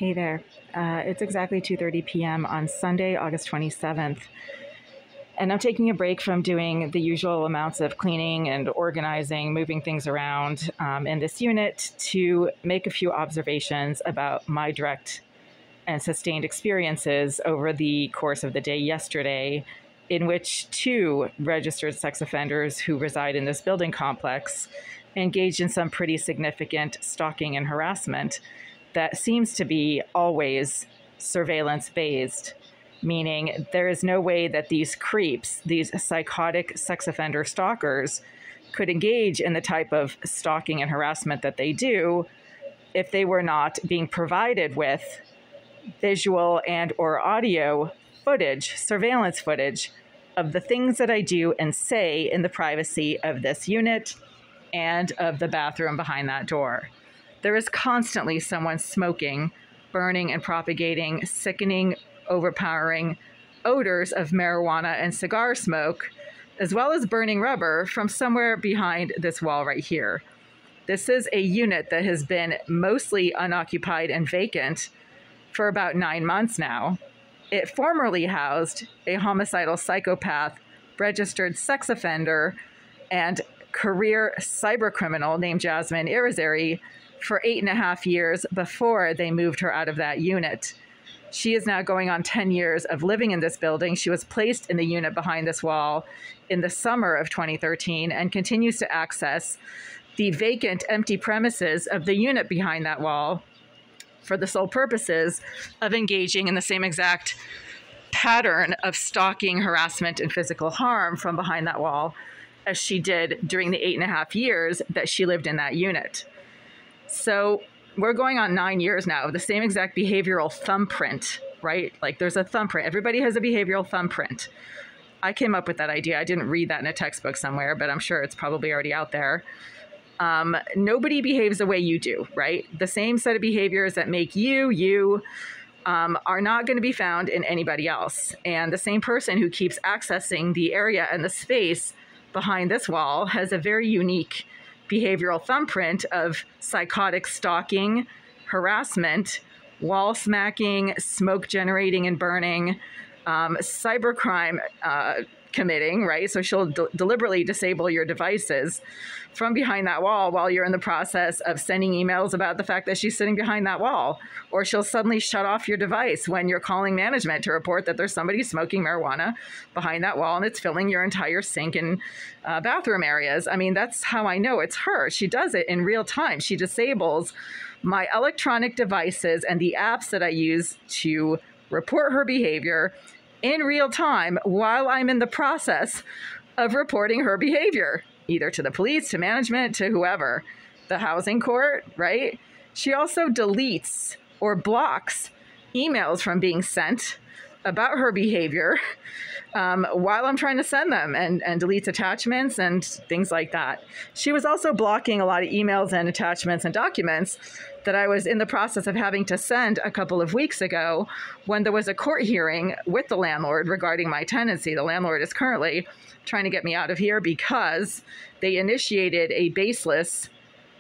Hey there. It's exactly 2:30 p.m. on Sunday, August 27th. And I'm taking a break from doing the usual amounts of cleaning and organizing, moving things around in this unit to make a few observations about my direct and sustained experiences over the course of the day yesterday, in which two registered sex offenders who reside in this building complex engaged in some pretty significant stalking and harassment that seems to be always surveillance-based, meaning there is no way that these creeps, these psychotic sex offender stalkers, could engage in the type of stalking and harassment that they do if they were not being provided with visual and or audio footage, surveillance footage of the things that I do and say in the privacy of this unit and of the bathroom behind that door. There is constantly someone smoking, burning, and propagating sickening, overpowering odors of marijuana and cigar smoke, as well as burning rubber from somewhere behind this wall right here. This is a unit that has been mostly unoccupied and vacant for about 9 months now. It formerly housed a homicidal psychopath, registered sex offender, and career cybercriminal named Jasmine Irizarry for 8.5 years before they moved her out of that unit. She is now going on 10 years of living in this building. She was placed in the unit behind this wall in the summer of 2013 and continues to access the vacant, empty premises of the unit behind that wall for the sole purposes of engaging in the same exact pattern of stalking, harassment, and physical harm from behind that wall as she did during the 8.5 years that she lived in that unit. So we're going on 9 years now of the same exact behavioral thumbprint, right? Like there's a thumbprint. Everybody has a behavioral thumbprint. I came up with that idea. I didn't read that in a textbook somewhere, but I'm sure it's probably already out there. Nobody behaves the way you do, right? The same set of behaviors that make you are not going to be found in anybody else. And the same person who keeps accessing the area and the space behind this wall has a very unique behavioral thumbprint of psychotic stalking, harassment, wall smacking, smoke generating and burning, cybercrime committing, right? So she'll deliberately disable your devices from behind that wall while you're in the process of sending emails about the fact that she's sitting behind that wall. Or she'll suddenly shut off your device when you're calling management to report that there's somebody smoking marijuana behind that wall and it's filling your entire sink and bathroom areas. I mean, that's how I know it's her. She does it in real time. She disables my electronic devices and the apps that I use to report her behavior in real time while I'm in the process of reporting her behavior, either to the police, to management, to whoever, the housing court, right? She also deletes or blocks emails from being sent about her behavior while I'm trying to send them, and deletes attachments and things like that. She was also blocking a lot of emails and attachments and documents that I was in the process of having to send a couple of weeks ago when there was a court hearing with the landlord regarding my tenancy. The landlord is currently trying to get me out of here because they initiated a baseless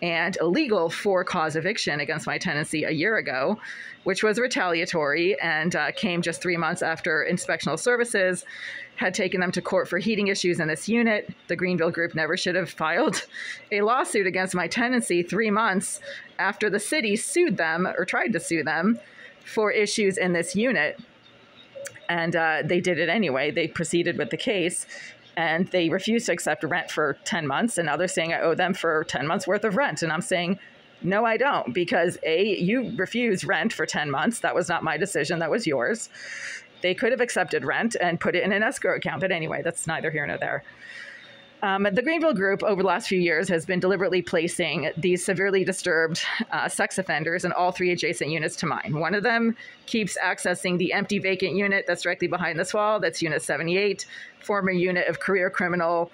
and illegal for-cause eviction against my tenancy a year ago, which was retaliatory and came just 3 months after inspectional services had taken them to court for heating issues in this unit. The Greenville group never should have filed a lawsuit against my tenancy 3 months after the city sued them or tried to sue them for issues in this unit. And they did it anyway. They proceeded with the case. And they refused to accept rent for 10 months. And now they're saying I owe them for 10 months worth of rent. And I'm saying, no, I don't. Because A, you refused rent for 10 months. That was not my decision. That was yours. They could have accepted rent and put it in an escrow account. But anyway, that's neither here nor there. The Greenville group over the last few years has been deliberately placing these severely disturbed sex offenders in all 3 adjacent units to mine. One of them keeps accessing the empty vacant unit that's directly behind this wall. That's unit 78, former unit of career criminal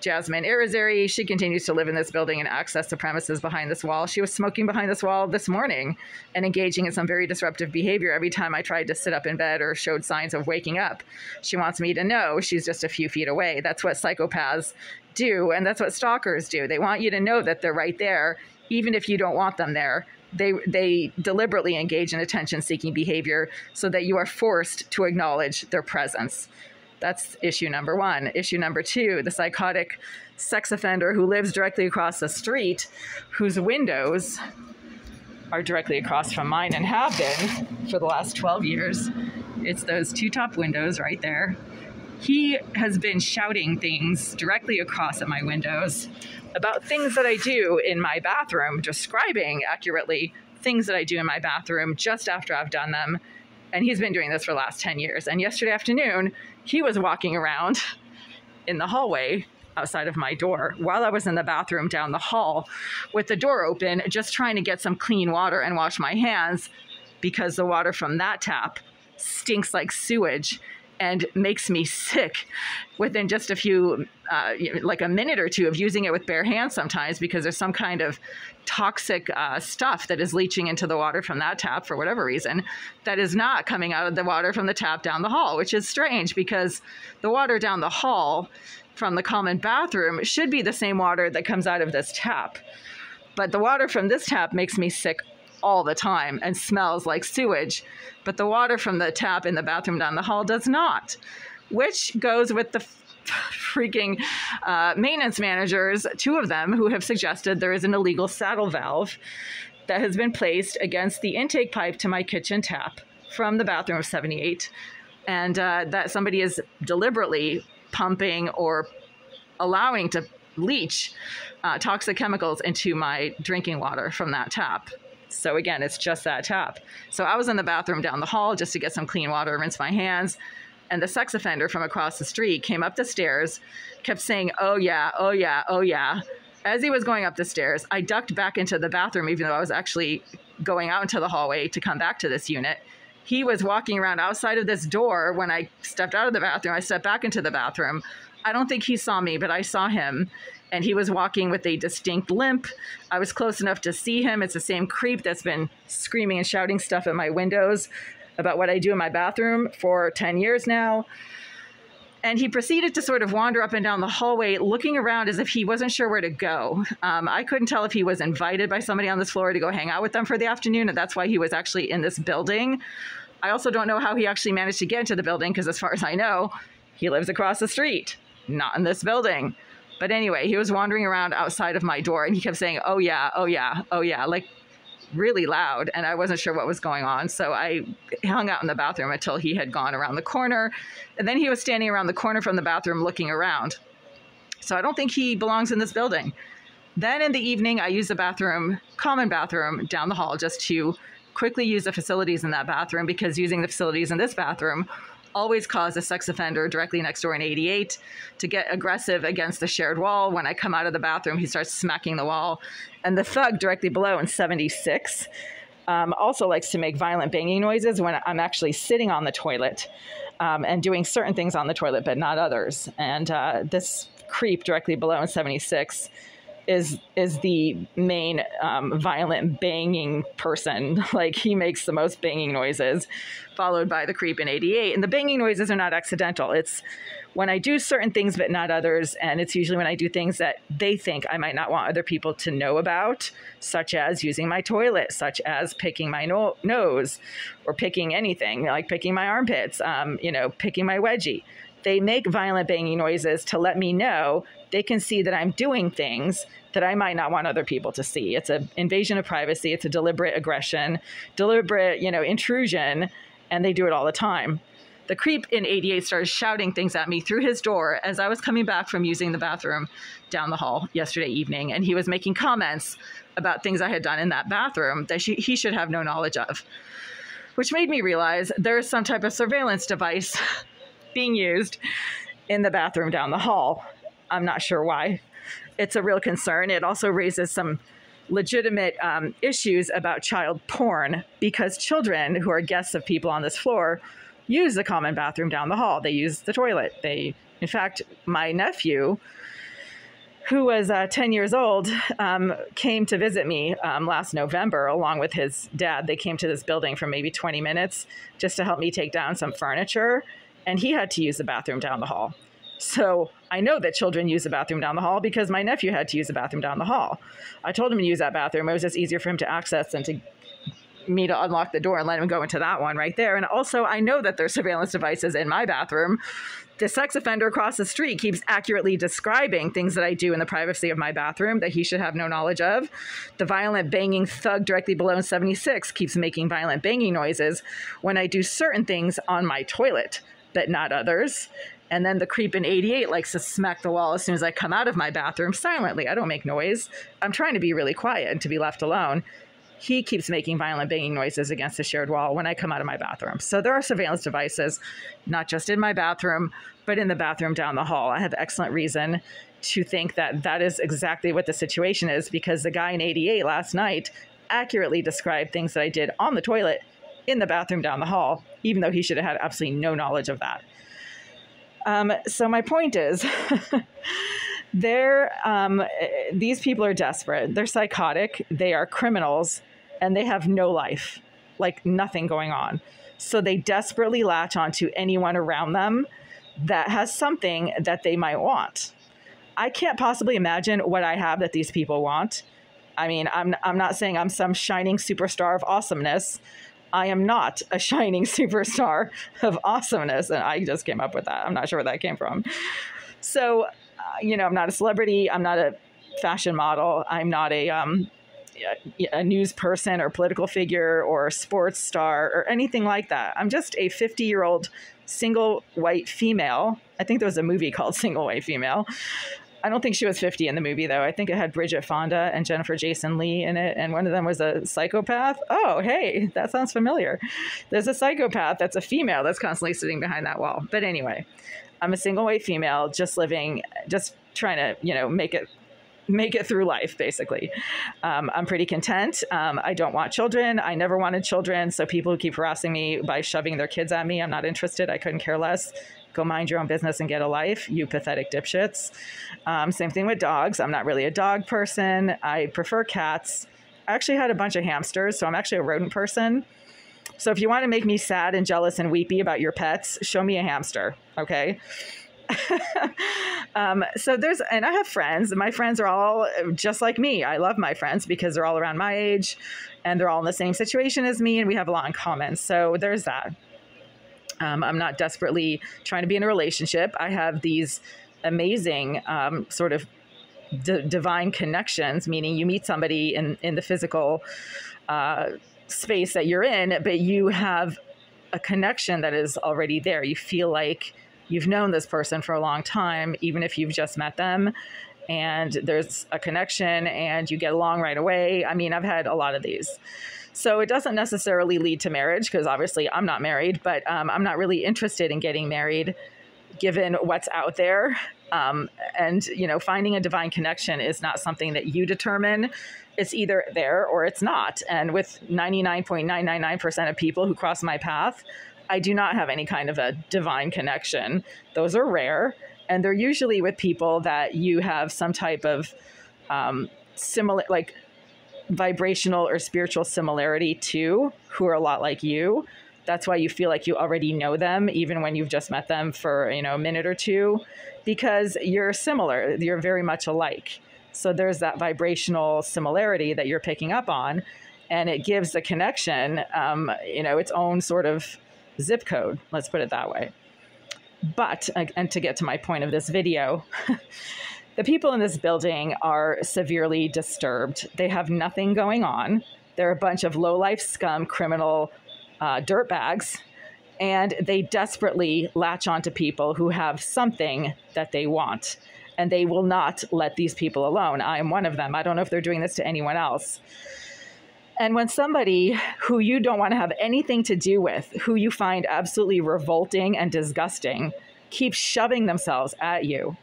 Jasmine Irizarry. She continues to live in this building and access the premises behind this wall. She was smoking behind this wall this morning and engaging in some very disruptive behavior every time I tried to sit up in bed or showed signs of waking up. She wants me to know she's just a few feet away. That's what psychopaths do, and that's what stalkers do. They want you to know that they're right there, even if you don't want them there. They deliberately engage in attention-seeking behavior so that you are forced to acknowledge their presence. That's issue number one. Issue number two, the psychotic sex offender who lives directly across the street, whose windows are directly across from mine and have been for the last 12 years. It's those two top windows right there. He has been shouting things directly across at my windows about things that I do in my bathroom, describing accurately things that I do in my bathroom just after I've done them. And he's been doing this for the last 10 years. And yesterday afternoon, he was walking around in the hallway outside of my door while I was in the bathroom down the hall with the door open, just trying to get some clean water and wash my hands, because the water from that tap stinks like sewage and makes me sick within just a few, like a minute or two of using it with bare hands sometimes, because there's some kind of toxic stuff that is leaching into the water from that tap for whatever reason that is not coming out of the water from the tap down the hall, which is strange because the water down the hall from the common bathroom should be the same water that comes out of this tap. But the water from this tap makes me sick all the time and smells like sewage. But the water from the tap in the bathroom down the hall does not, which goes with the freaking maintenance managers, two of them, who have suggested there is an illegal saddle valve that has been placed against the intake pipe to my kitchen tap from the bathroom of 78. And that somebody is deliberately pumping or allowing to leach toxic chemicals into my drinking water from that tap. So again, it's just that tap. So I was in the bathroom down the hall just to get some clean water, rinse my hands. And the sex offender from across the street came up the stairs, kept saying, "Oh yeah, oh yeah, oh yeah." As he was going up the stairs, I ducked back into the bathroom, even though I was actually going out into the hallway to come back to this unit. He was walking around outside of this door. When I stepped out of the bathroom, I stepped back into the bathroom. I don't think he saw me, but I saw him. And he was walking with a distinct limp. I was close enough to see him. It's the same creep that's been screaming and shouting stuff at my windows about what I do in my bathroom for 10 years now. And he proceeded to sort of wander up and down the hallway, looking around as if he wasn't sure where to go. I couldn't tell if he was invited by somebody on this floor to go hang out with them for the afternoon, and that's why he was actually in this building. I also don't know how he actually managed to get into the building, because as far as I know, he lives across the street, not in this building. But anyway, he was wandering around outside of my door, and he kept saying, "Oh yeah, oh yeah, oh yeah," like really loud, and I wasn't sure what was going on. So I hung out in the bathroom until he had gone around the corner, and then he was standing around the corner from the bathroom looking around. So I don't think he belongs in this building. Then in the evening, I used the bathroom, common bathroom down the hall, just to quickly use the facilities in that bathroom, because using the facilities in this bathroom always cause a sex offender directly next door in 88 to get aggressive against the shared wall. When I come out of the bathroom, he starts smacking the wall. And the thug directly below in 76 also likes to make violent banging noises when I'm actually sitting on the toilet and doing certain things on the toilet, but not others. And this creep directly below in 76 is the main violent banging person. Like, he makes the most banging noises, followed by the creep in 88. And the banging noises are not accidental. It's when I do certain things but not others, and it's usually when I do things that they think I might not want other people to know about, such as using my toilet, such as picking my nose, or picking anything, like picking my armpits, picking my wedgie. They make violent banging noises to let me know they can see that I'm doing things that I might not want other people to see. It's an invasion of privacy. It's a deliberate aggression, deliberate, intrusion, and they do it all the time. The creep in 88 started shouting things at me through his door as I was coming back from using the bathroom down the hall yesterday evening, and he was making comments about things I had done in that bathroom that he should have no knowledge of, which made me realize there is some type of surveillance device being used in the bathroom down the hall. I'm not sure why. It's a real concern. It also raises some legitimate issues about child porn, because children who are guests of people on this floor use the common bathroom down the hall. They use the toilet. In fact, my nephew, who was 10 years old, came to visit me last November along with his dad. They came to this building for maybe 20 minutes just to help me take down some furniture, and he had to use the bathroom down the hall. So I know that children use the bathroom down the hall because my nephew had to use the bathroom down the hall. I told him to use that bathroom. It was just easier for him to access than to me to unlock the door and let him go into that one right there. And also, I know that there's surveillance devices in my bathroom. The sex offender across the street keeps accurately describing things that I do in the privacy of my bathroom that he should have no knowledge of. The violent banging thug directly below in 76 keeps making violent banging noises when I do certain things on my toilet, but not others. And then the creep in 88 likes to smack the wall as soon as I come out of my bathroom silently. I don't make noise. I'm trying to be really quiet and to be left alone. He keeps making violent banging noises against the shared wall when I come out of my bathroom. So there are surveillance devices, not just in my bathroom, but in the bathroom down the hall. I have excellent reason to think that that is exactly what the situation is, because the guy in 88 last night accurately described things that I did on the toilet in the bathroom down the hall, even though he should have had absolutely no knowledge of that. So my point is, these people are desperate. They're psychotic. They are criminals, and they have no life, like nothing going on. So they desperately latch onto anyone around them that has something that they might want. I can't possibly imagine what I have that these people want. I mean, I'm not saying I'm some shining superstar of awesomeness. I am not a shining superstar of awesomeness. And I just came up with that. I'm not sure where that came from. So, I'm not a celebrity. I'm not a fashion model. I'm not a news person or political figure or sports star or anything like that. I'm just a 50-year-old single white female. I think there was a movie called Single White Female. I don't think she was 50 in the movie, though. I think it had Bridget Fonda and Jennifer Jason Leigh in it, and one of them was a psychopath. Oh, hey, that sounds familiar. There's a psychopath that's a female that's constantly sitting behind that wall. But anyway, I'm a single white female, just trying to, make it through life, basically. I'm pretty content. I don't want children. I never wanted children. So people who keep harassing me by shoving their kids at me, I'm not interested. I couldn't care less. Go mind your own business and get a life, you pathetic dipshits. Same thing with dogs. I'm not really a dog person. I prefer cats. I actually had a bunch of hamsters, so I'm actually a rodent person. So if you want to make me sad and jealous and weepy about your pets, show me a hamster, okay? And I have friends. My friends are all just like me. I love my friends because they're all around my age and they're all in the same situation as me, and we have a lot in common. So there's that. I'm not desperately trying to be in a relationship. I have these amazing sort of divine connections, meaning you meet somebody in the physical space that you're in, but you have a connection that is already there. You feel like you've known this person for a long time, even if you've just met them, and there's a connection and you get along right away. I mean, I've had a lot of these. So it doesn't necessarily lead to marriage, because obviously I'm not married, but I'm not really interested in getting married given what's out there. And finding a divine connection is not something that you determine. It's either there or it's not. And with 99.999% of people who cross my path, I do not have any kind of a divine connection. Those are rare. And they're usually with people that you have some type of similar, like vibrational or spiritual similarity to, who are a lot like you. That's why you feel like you already know them, even when you've just met them for, a minute or two, because you're similar. You're very much alike. So there's that vibrational similarity that you're picking up on, and it gives the connection, its own sort of zip code. Let's put it that way. But, and to get to my point of this video, the people in this building are severely disturbed. They have nothing going on. They're a bunch of low-life scum, criminal dirtbags, and they desperately latch onto people who have something that they want, and they will not let these people alone. I am one of them. I don't know if they're doing this to anyone else. And when somebody who you don't want to have anything to do with, who you find absolutely revolting and disgusting, keeps shoving themselves at you,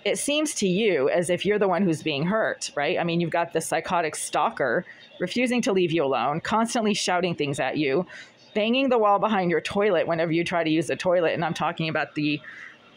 it seems to you as if you're the one who's being hurt, right? I mean, you've got the psychotic stalker refusing to leave you alone, constantly shouting things at you, banging the wall behind your toilet whenever you try to use the toilet. And I'm talking about the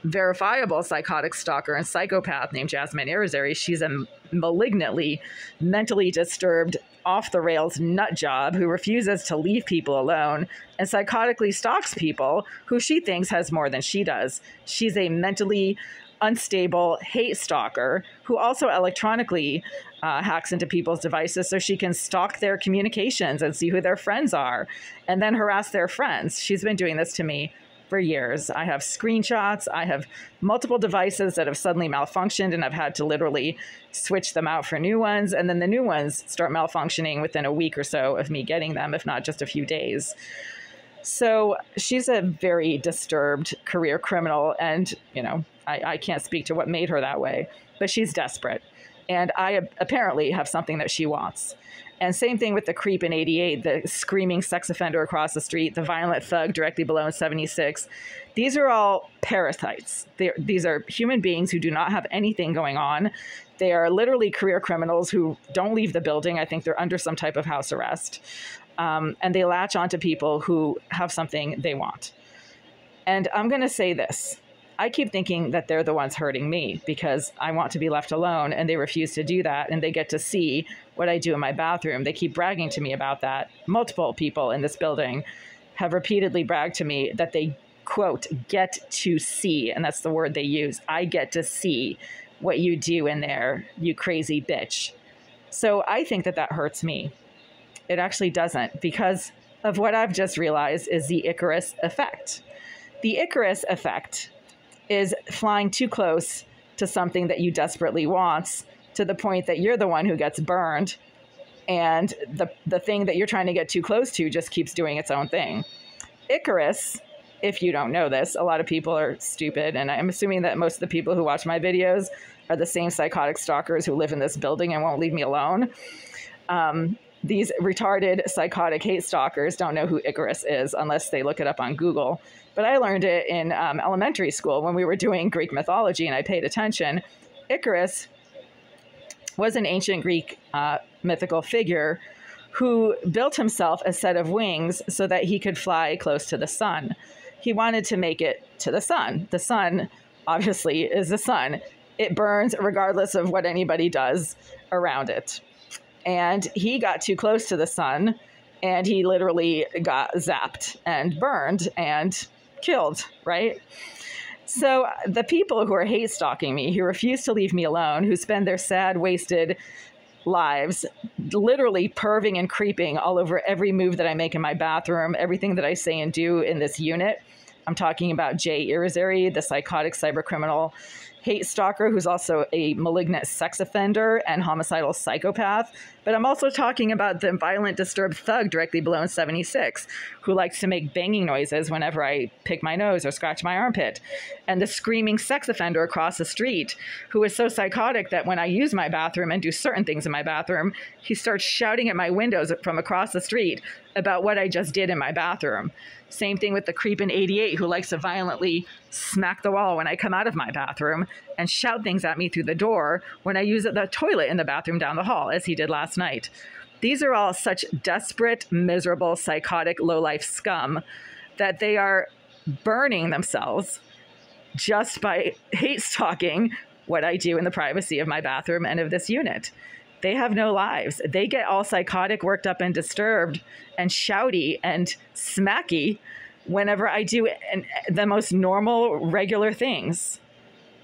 verifiable psychotic stalker and psychopath named Jasmine Irizarry. She's a malignantly, mentally disturbed off the rails nut job who refuses to leave people alone and psychotically stalks people who she thinks has more than she does. She's a mentally unstable hate stalker who also electronically hacks into people's devices so she can stalk their communications and see who their friends are and then harass their friends. She's been doing this to me for years. I have screenshots. I have multiple devices that have suddenly malfunctioned and I've had to literally switch them out for new ones. And then the new ones start malfunctioning within a week or so of me getting them, if not just a few days. So she's a very disturbed career criminal. And, you know, I can't speak to what made her that way, but she's desperate. And I apparently have something that she wants. And same thing with the creep in 88, the screaming sex offender across the street, the violent thug directly below in 76. These are all parasites. These are human beings who do not have anything going on. They are literally career criminals who don't leave the building. I think they're under some type of house arrest. And they latch onto people who have something they want. And I'm going to say this. I keep thinking that they're the ones hurting me because I want to be left alone and they refuse to do that. And they get to see what I do in my bathroom. They keep bragging to me about that. Multiple people in this building have repeatedly bragged to me that they, quote, get to see. And that's the word they use. I get to see what you do in there, you crazy bitch. So I think that that hurts me. It actually doesn't, because of what I've just realized is the ICARUS Effect. The ICARUS Effect is flying too close to something that you desperately want to the point that you're the one who gets burned and the thing that you're trying to get too close to just keeps doing its own thing. ICARUS, if you don't know this, a lot of people are stupid, and I'm assuming that most of the people who watch my videos are the same psychotic stalkers who live in this building and won't leave me alone. These retarded psychotic hate stalkers don't know who ICARUS is unless they look it up on Google. But I learned it in elementary school when we were doing Greek mythology and I paid attention. Icarus was an ancient Greek mythical figure who built himself a set of wings so that he could fly close to the sun. He wanted to make it to the sun. The sun, obviously, is the sun. It burns regardless of what anybody does around it. And he got too close to the sun and he literally got zapped and burned and killed, right? So the people who are hate stalking me, who refuse to leave me alone, who spend their sad, wasted lives literally perving and creeping all over every move that I make in my bathroom, everything that I say and do in this unit. I'm talking about Jay Irizarry, the psychotic cybercriminal hate stalker who's also a malignant sex offender and homicidal psychopath. But I'm also talking about the violent, disturbed thug directly below in 76, who likes to make banging noises whenever I pick my nose or scratch my armpit. And the screaming sex offender across the street, who is so psychotic that when I use my bathroom and do certain things in my bathroom, he starts shouting at my windows from across the street about what I just did in my bathroom. Same thing with the creep in 88 who likes to violently smack the wall when I come out of my bathroom and shout things at me through the door when I use the toilet in the bathroom down the hall, as he did last night. These are all such desperate, miserable, psychotic, low-life scum that they are burning themselves just by hate stalking what I do in the privacy of my bathroom and of this unit. They have no lives. They get all psychotic, worked up, and disturbed, and shouty and smacky whenever I do the most normal, regular things.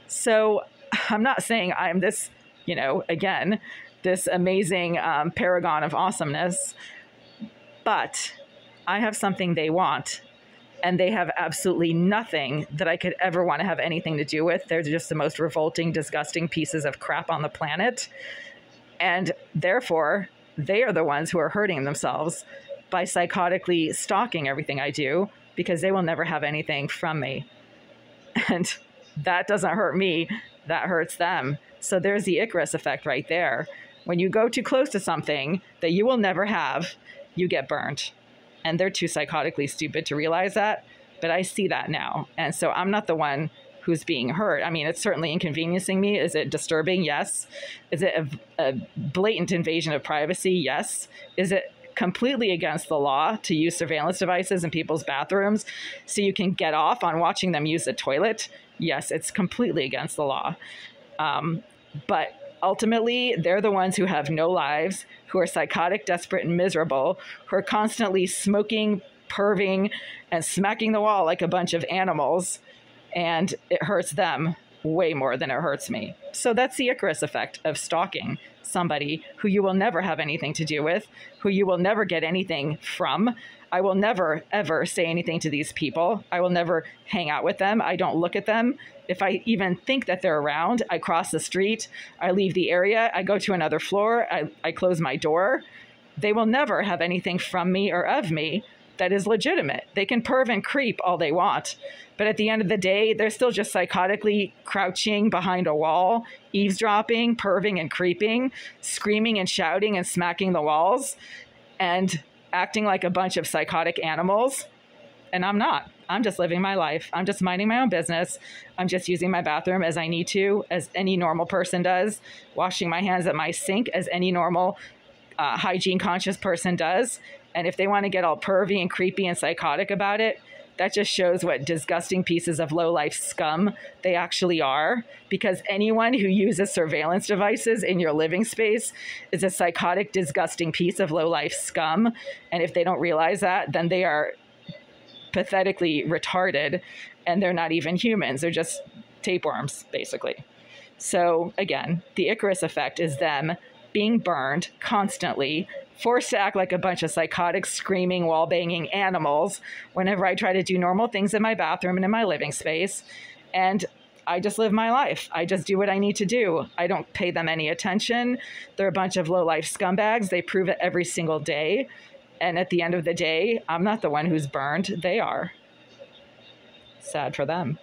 So I'm not saying I'm this, again, this amazing paragon of awesomeness, but I have something they want, and they have absolutely nothing that I could ever want to have anything to do with. They're just the most revolting, disgusting pieces of crap on the planet. And therefore, they are the ones who are hurting themselves by psychotically stalking everything I do, because they will never have anything from me. And that doesn't hurt me, that hurts them. So there's the ICARUS effect right there. When you go too close to something that you will never have, you get burned. And they're too psychotically stupid to realize that, but I see that now. And so I'm not the one who's being hurt. I mean, it's certainly inconveniencing me. Is it disturbing? Yes. Is it a blatant invasion of privacy? Yes. Is it completely against the law to use surveillance devices in people's bathrooms so you can get off on watching them use the toilet? Yes, it's completely against the law. But Ultimately, they're the ones who have no lives, who are psychotic, desperate, and miserable, who are constantly smoking, perving, and smacking the wall like a bunch of animals. And it hurts them way more than it hurts me. So that's the ICARUS effect of stalking somebody who you will never have anything to do with, who you will never get anything from. I will never, ever say anything to these people. I will never hang out with them. I don't look at them. If I even think that they're around, I cross the street, I leave the area, I go to another floor, I close my door. They will never have anything from me or of me that is legitimate. They can perv and creep all they want, but at the end of the day, they're still just psychotically crouching behind a wall, eavesdropping, perving and creeping, screaming and shouting and smacking the walls, and acting like a bunch of psychotic animals. And I'm not. I'm just living my life. I'm just minding my own business. I'm just using my bathroom as I need to, as any normal person does, washing my hands at my sink as any normal hygiene conscious person does. And if they want to get all pervy and creepy and psychotic about it, that just shows what disgusting pieces of low-life scum they actually are, because anyone who uses surveillance devices in your living space is a psychotic, disgusting piece of low-life scum. And if they don't realize that, then they are pathetically retarded, and they're not even humans. They're just tapeworms, basically. So again, the ICARUS effect is them being burned constantly, forced to act like a bunch of psychotic, screaming, wall-banging animals whenever I try to do normal things in my bathroom and in my living space. And I just live my life. I just do what I need to do. I don't pay them any attention. They're a bunch of low-life scumbags. They prove it every single day. And at the end of the day, I'm not the one who's burned. They are. Sad for them.